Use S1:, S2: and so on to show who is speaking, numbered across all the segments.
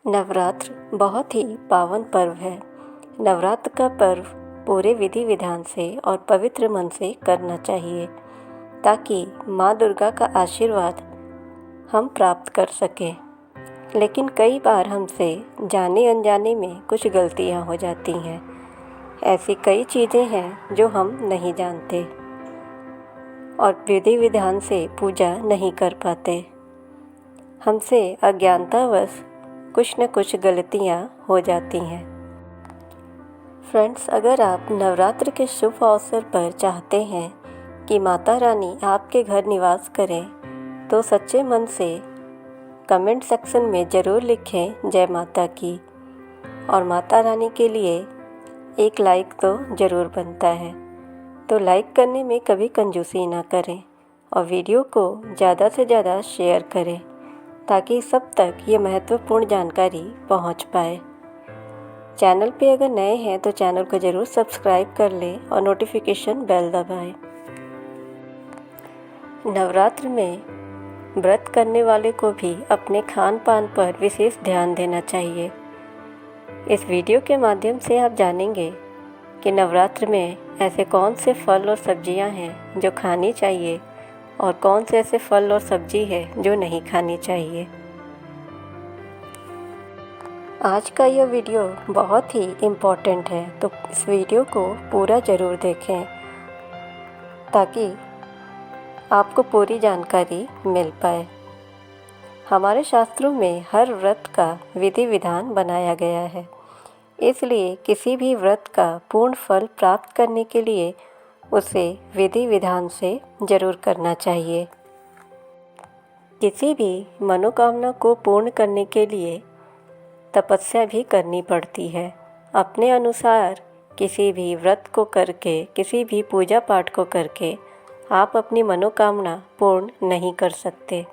S1: नवरात्र बहुत ही पावन पर्व है। नवरात्र का पर्व पूरे विधि विधान से और पवित्र मन से करना चाहिए ताकि माँ दुर्गा का आशीर्वाद हम प्राप्त कर सकें। लेकिन कई बार हमसे जाने अनजाने में कुछ गलतियाँ हो जाती हैं। ऐसी कई चीज़ें हैं जो हम नहीं जानते और विधि विधान से पूजा नहीं कर पाते। हमसे अज्ञानतावश कुछ न कुछ गलतियाँ हो जाती हैं। फ्रेंड्स, अगर आप नवरात्र के शुभ अवसर पर चाहते हैं कि माता रानी आपके घर निवास करें तो सच्चे मन से कमेंट सेक्शन में ज़रूर लिखें जय माता की। और माता रानी के लिए एक लाइक तो ज़रूर बनता है, तो लाइक करने में कभी कंजूसी ना करें और वीडियो को ज़्यादा से ज़्यादा शेयर करें ताकि सब तक ये महत्वपूर्ण जानकारी पहुंच पाए। चैनल पे अगर नए हैं तो चैनल को ज़रूर सब्सक्राइब कर लें और नोटिफिकेशन बेल दबाएं। नवरात्र में व्रत करने वाले को भी अपने खान पान पर विशेष ध्यान देना चाहिए। इस वीडियो के माध्यम से आप जानेंगे कि नवरात्र में ऐसे कौन से फल और सब्जियां हैं जो खानी चाहिए और कौन से ऐसे फल और सब्जी है जो नहीं खानी चाहिए। आज का यह वीडियो बहुत ही इम्पोर्टेंट है, तो इस वीडियो को पूरा ज़रूर देखें ताकि आपको पूरी जानकारी मिल पाए। हमारे शास्त्रों में हर व्रत का विधि विधान बनाया गया है, इसलिए किसी भी व्रत का पूर्ण फल प्राप्त करने के लिए उसे विधि विधान से ज़रूर करना चाहिए। किसी भी मनोकामना को पूर्ण करने के लिए तपस्या भी करनी पड़ती है। अपने अनुसार किसी भी व्रत को करके, किसी भी पूजा पाठ को करके आप अपनी मनोकामना पूर्ण नहीं कर सकते।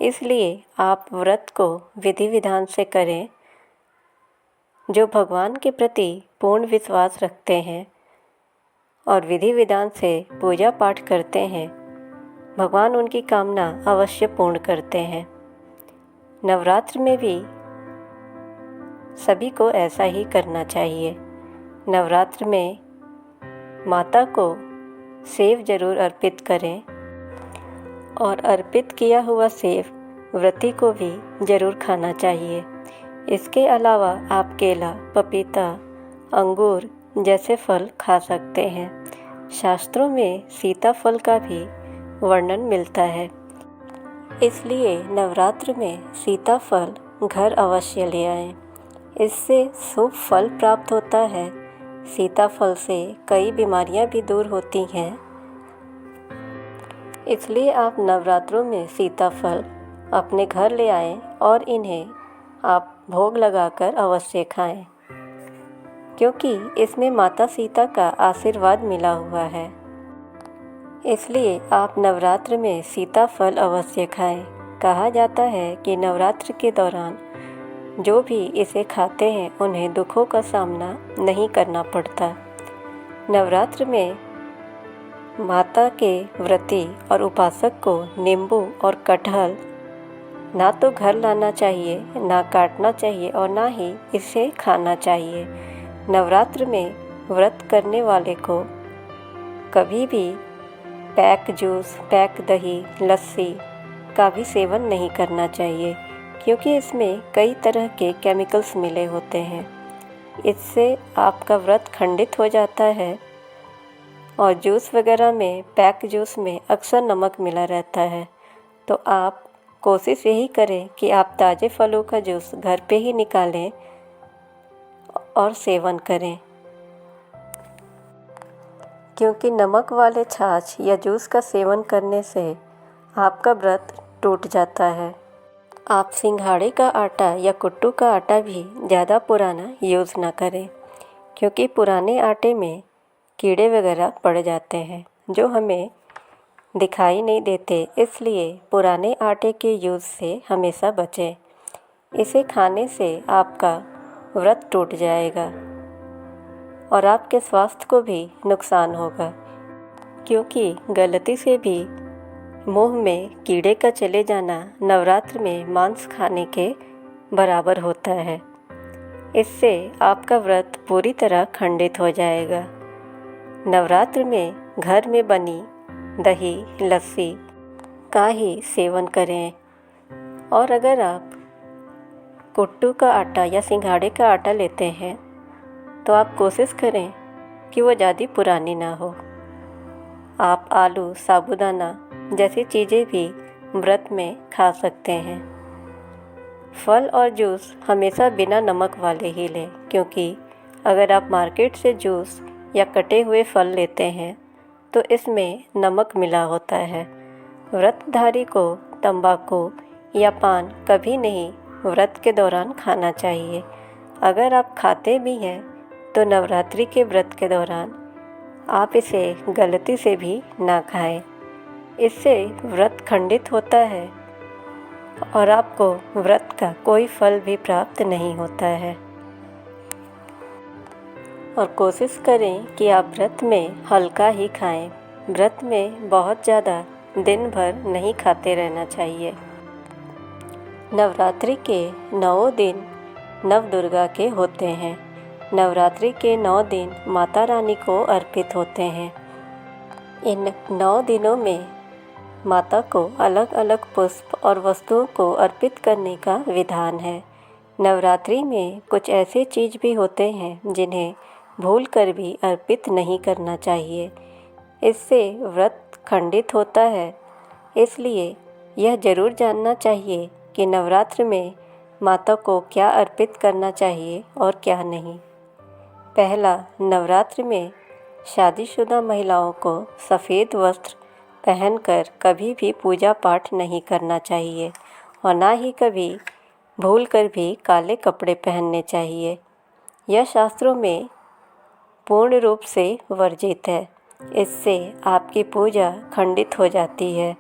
S1: इसलिए आप व्रत को विधि विधान से करें। जो भगवान के प्रति पूर्ण विश्वास रखते हैं और विधि विधान से पूजा पाठ करते हैं, भगवान उनकी कामना अवश्य पूर्ण करते हैं। नवरात्र में भी सभी को ऐसा ही करना चाहिए। नवरात्र में माता को सेव ज़रूर अर्पित करें और अर्पित किया हुआ सेव व्रती को भी ज़रूर खाना चाहिए। इसके अलावा आप केला, पपीता, अंगूर जैसे फल खा सकते हैं। शास्त्रों में सीताफल का भी वर्णन मिलता है, इसलिए नवरात्र में सीताफल घर अवश्य ले आएं। इससे शुभ फल प्राप्त होता है। सीताफल से कई बीमारियां भी दूर होती हैं, इसलिए आप नवरात्रों में सीताफल अपने घर ले आएं और इन्हें आप भोग लगाकर अवश्य खाएं, क्योंकि इसमें माता सीता का आशीर्वाद मिला हुआ है। इसलिए आप नवरात्र में सीताफल अवश्य खाएं। कहा जाता है कि नवरात्र के दौरान जो भी इसे खाते हैं उन्हें दुखों का सामना नहीं करना पड़ता। नवरात्र में माता के व्रती और उपासक को नींबू और कटहल ना तो घर लाना चाहिए, ना काटना चाहिए और ना ही इसे खाना चाहिए। नवरात्र में व्रत करने वाले को कभी भी पैक जूस, पैक दही, लस्सी का भी सेवन नहीं करना चाहिए, क्योंकि इसमें कई तरह के केमिकल्स मिले होते हैं। इससे आपका व्रत खंडित हो जाता है। और जूस वगैरह में, पैक जूस में अक्सर नमक मिला रहता है, तो आप कोशिश यही करें कि आप ताज़े फलों का जूस घर पे ही निकालें और सेवन करें, क्योंकि नमक वाले छाछ या जूस का सेवन करने से आपका व्रत टूट जाता है। आप सिंघाड़े का आटा या कुट्टू का आटा भी ज़्यादा पुराना यूज़ ना करें, क्योंकि पुराने आटे में कीड़े वगैरह पड़ जाते हैं जो हमें दिखाई नहीं देते। इसलिए पुराने आटे के यूज़ से हमेशा बचें। इसे खाने से आपका व्रत टूट जाएगा और आपके स्वास्थ्य को भी नुकसान होगा, क्योंकि गलती से भी मुंह में कीड़े का चले जाना नवरात्र में मांस खाने के बराबर होता है। इससे आपका व्रत पूरी तरह खंडित हो जाएगा। नवरात्र में घर में बनी दही लस्सी का ही सेवन करें। और अगर आप कुट्टू का आटा या सिंघाड़े का आटा लेते हैं तो आप कोशिश करें कि वो ज़्यादा पुरानी ना हो। आप आलू, साबूदाना जैसी चीज़ें भी व्रत में खा सकते हैं। फल और जूस हमेशा बिना नमक वाले ही लें, क्योंकि अगर आप मार्केट से जूस या कटे हुए फल लेते हैं तो इसमें नमक मिला होता है। व्रतधारी को तंबाकू या पान कभी नहीं व्रत के दौरान खाना चाहिए। अगर आप खाते भी हैं तो नवरात्रि के व्रत के दौरान आप इसे गलती से भी ना खाएं। इससे व्रत खंडित होता है और आपको व्रत का कोई फल भी प्राप्त नहीं होता है। और कोशिश करें कि आप व्रत में हल्का ही खाएं। व्रत में बहुत ज़्यादा दिन भर नहीं खाते रहना चाहिए। नवरात्रि के 9 दिन नवदुर्गा के होते हैं। नवरात्रि के 9 दिन माता रानी को अर्पित होते हैं। इन 9 दिनों में माता को अलग अलग पुष्प और वस्तुओं को अर्पित करने का विधान है। नवरात्रि में कुछ ऐसे चीज़ भी होते हैं जिन्हें भूलकर भी अर्पित नहीं करना चाहिए। इससे व्रत खंडित होता है। इसलिए यह ज़रूर जानना चाहिए कि नवरात्र में माता को क्या अर्पित करना चाहिए और क्या नहीं। पहला, नवरात्र में शादीशुदा महिलाओं को सफ़ेद वस्त्र पहनकर कभी भी पूजा पाठ नहीं करना चाहिए और ना ही कभी भूलकर भी काले कपड़े पहनने चाहिए। यह शास्त्रों में पूर्ण रूप से वर्जित है। इससे आपकी पूजा खंडित हो जाती है।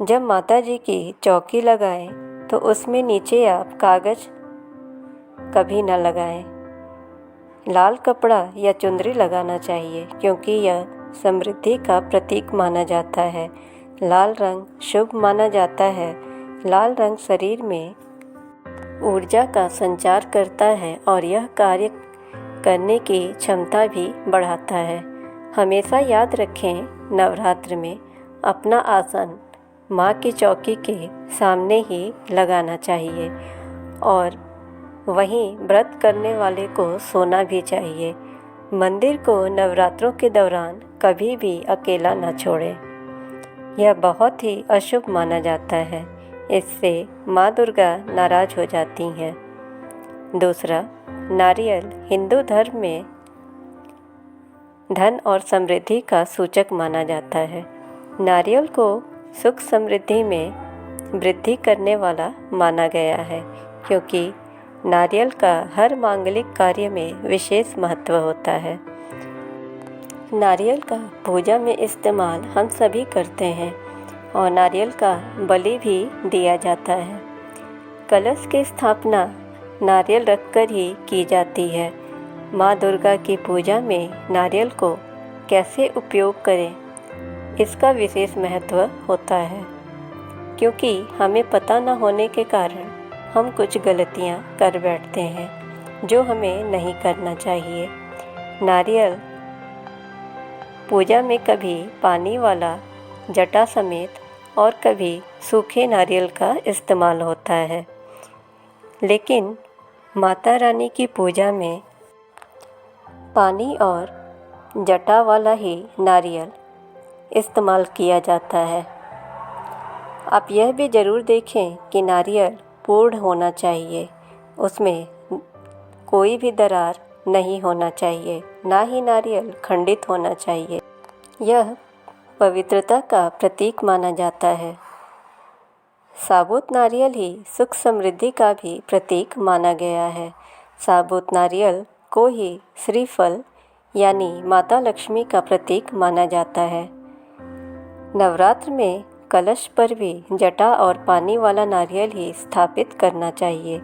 S1: जब माता जी की चौकी लगाएं तो उसमें नीचे आप कागज़ कभी न लगाएं। लाल कपड़ा या चुंदरी लगाना चाहिए, क्योंकि यह समृद्धि का प्रतीक माना जाता है। लाल रंग शुभ माना जाता है। लाल रंग शरीर में ऊर्जा का संचार करता है और यह कार्य करने की क्षमता भी बढ़ाता है। हमेशा याद रखें, नवरात्र में अपना आसन माँ की चौकी के सामने ही लगाना चाहिए और वहीं व्रत करने वाले को सोना भी चाहिए। मंदिर को नवरात्रों के दौरान कभी भी अकेला न छोड़ें। यह बहुत ही अशुभ माना जाता है। इससे माँ दुर्गा नाराज हो जाती हैं। दूसरा, नारियल हिंदू धर्म में धन और समृद्धि का सूचक माना जाता है। नारियल को सुख समृद्धि में वृद्धि करने वाला माना गया है, क्योंकि नारियल का हर मांगलिक कार्य में विशेष महत्व होता है। नारियल का पूजा में इस्तेमाल हम सभी करते हैं और नारियल का बलि भी दिया जाता है। कलश की स्थापना नारियल रखकर ही की जाती है। माँ दुर्गा की पूजा में नारियल को कैसे उपयोग करें, इसका विशेष महत्व होता है, क्योंकि हमें पता न होने के कारण हम कुछ गलतियाँ कर बैठते हैं जो हमें नहीं करना चाहिए। नारियल पूजा में कभी पानी वाला जटा समेत और कभी सूखे नारियल का इस्तेमाल होता है, लेकिन माता रानी की पूजा में पानी और जटा वाला ही नारियल इस्तेमाल किया जाता है। आप यह भी ज़रूर देखें कि नारियल पूर्ण होना चाहिए, उसमें कोई भी दरार नहीं होना चाहिए, ना ही नारियल खंडित होना चाहिए। यह पवित्रता का प्रतीक माना जाता है। साबुत नारियल ही सुख समृद्धि का भी प्रतीक माना गया है। साबुत नारियल को ही श्रीफल यानी माता लक्ष्मी का प्रतीक माना जाता है। नवरात्र में कलश पर भी जटा और पानी वाला नारियल ही स्थापित करना चाहिए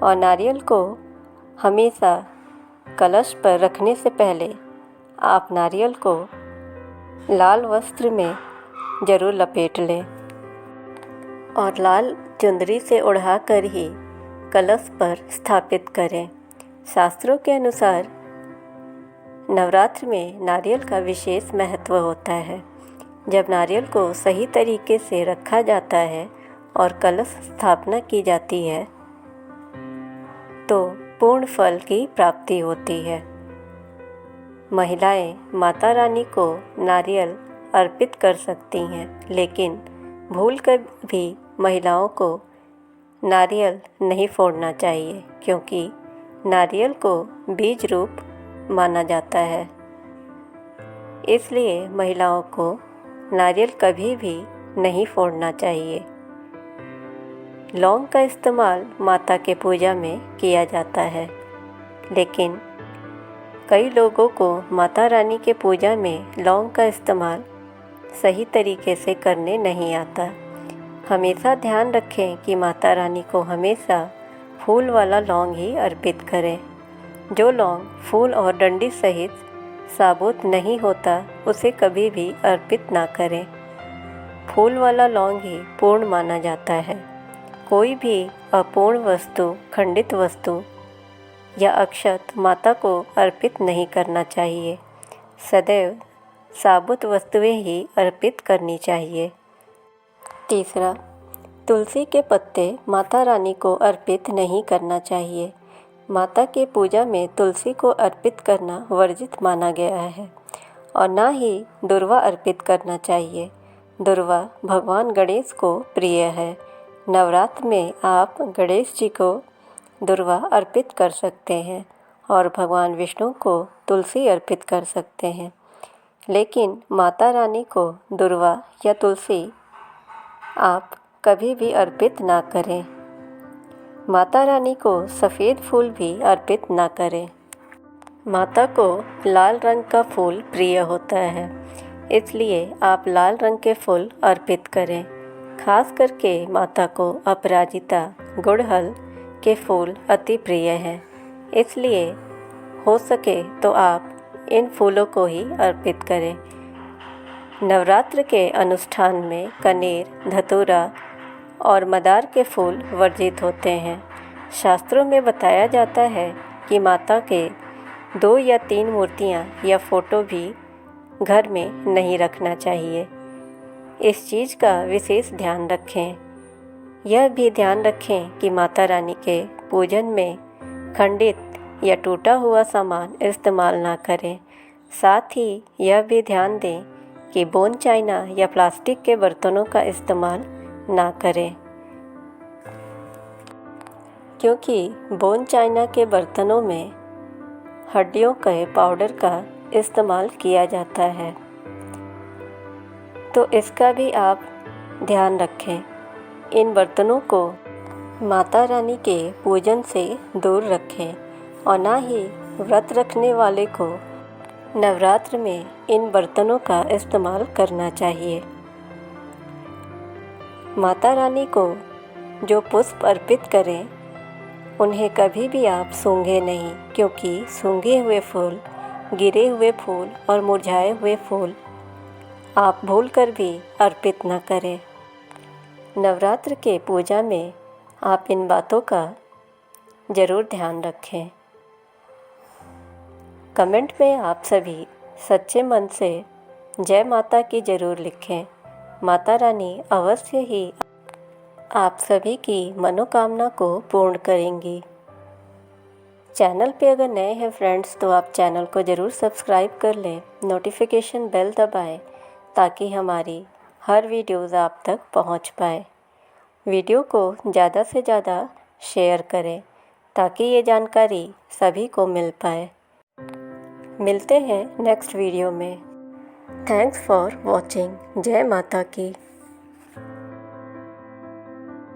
S1: और नारियल को हमेशा कलश पर रखने से पहले आप नारियल को लाल वस्त्र में ज़रूर लपेट लें और लाल चुंदरी से उड़ाकर ही कलश पर स्थापित करें। शास्त्रों के अनुसार नवरात्र में नारियल का विशेष महत्व होता है। जब नारियल को सही तरीके से रखा जाता है और कलश स्थापना की जाती है तो पूर्ण फल की प्राप्ति होती है। महिलाएं माता रानी को नारियल अर्पित कर सकती हैं, लेकिन भूल कर भी महिलाओं को नारियल नहीं फोड़ना चाहिए, क्योंकि नारियल को बीज रूप माना जाता है। इसलिए महिलाओं को नारियल कभी भी नहीं फोड़ना चाहिए। लौंग का इस्तेमाल माता के पूजा में किया जाता है, लेकिन कई लोगों को माता रानी के पूजा में लौंग का इस्तेमाल सही तरीके से करने नहीं आता। हमेशा ध्यान रखें कि माता रानी को हमेशा फूल वाला लौंग ही अर्पित करें। जो लौंग फूल और डंडी सहित साबुत नहीं होता उसे कभी भी अर्पित ना करें। फूल वाला लौंग ही पूर्ण माना जाता है। कोई भी अपूर्ण वस्तु, खंडित वस्तु या अक्षत माता को अर्पित नहीं करना चाहिए। सदैव साबुत वस्तुएं ही अर्पित करनी चाहिए। तीसरा, तुलसी के पत्ते माता रानी को अर्पित नहीं करना चाहिए। माता के पूजा में तुलसी को अर्पित करना वर्जित माना गया है और ना ही दुर्वा अर्पित करना चाहिए। दुर्वा भगवान गणेश को प्रिय है। नवरात्र में आप गणेश जी को दुर्वा अर्पित कर सकते हैं और भगवान विष्णु को तुलसी अर्पित कर सकते हैं, लेकिन माता रानी को दुर्वा या तुलसी आप कभी भी अर्पित ना करें। माता रानी को सफ़ेद फूल भी अर्पित ना करें। माता को लाल रंग का फूल प्रिय होता है, इसलिए आप लाल रंग के फूल अर्पित करें। खास करके माता को अपराजिता, गुड़हल के फूल अति प्रिय हैं, इसलिए हो सके तो आप इन फूलों को ही अर्पित करें। नवरात्र के अनुष्ठान में कनेर, धतूरा और मदार के फूल वर्जित होते हैं। शास्त्रों में बताया जाता है कि माता के 2 या 3 मूर्तियाँ या फ़ोटो भी घर में नहीं रखना चाहिए। इस चीज़ का विशेष ध्यान रखें। यह भी ध्यान रखें कि माता रानी के पूजन में खंडित या टूटा हुआ सामान इस्तेमाल ना करें। साथ ही यह भी ध्यान दें कि बोन चाइना या प्लास्टिक के बर्तनों का इस्तेमाल ना करें, क्योंकि बोन चाइना के बर्तनों में हड्डियों के पाउडर का इस्तेमाल किया जाता है, तो इसका भी आप ध्यान रखें। इन बर्तनों को माता रानी के पूजन से दूर रखें और ना ही व्रत रखने वाले को नवरात्र में इन बर्तनों का इस्तेमाल करना चाहिए। माता रानी को जो पुष्प अर्पित करें उन्हें कभी भी आप सूंघें नहीं, क्योंकि सूंघे हुए फूल, गिरे हुए फूल और मुरझाए हुए फूल आप भूल कर भी अर्पित न करें। नवरात्र के पूजा में आप इन बातों का ज़रूर ध्यान रखें। कमेंट में आप सभी सच्चे मन से जय माता की ज़रूर लिखें। माता रानी अवश्य ही आप सभी की मनोकामना को पूर्ण करेंगी। चैनल पे अगर नए हैं फ्रेंड्स तो आप चैनल को ज़रूर सब्सक्राइब कर लें, नोटिफिकेशन बेल दबाएं ताकि हमारी हर वीडियोज़ आप तक पहुंच पाए। वीडियो को ज़्यादा से ज़्यादा शेयर करें ताकि ये जानकारी सभी को मिल पाए। मिलते हैं नेक्स्ट वीडियो में। Thanks for watching. जय माता की।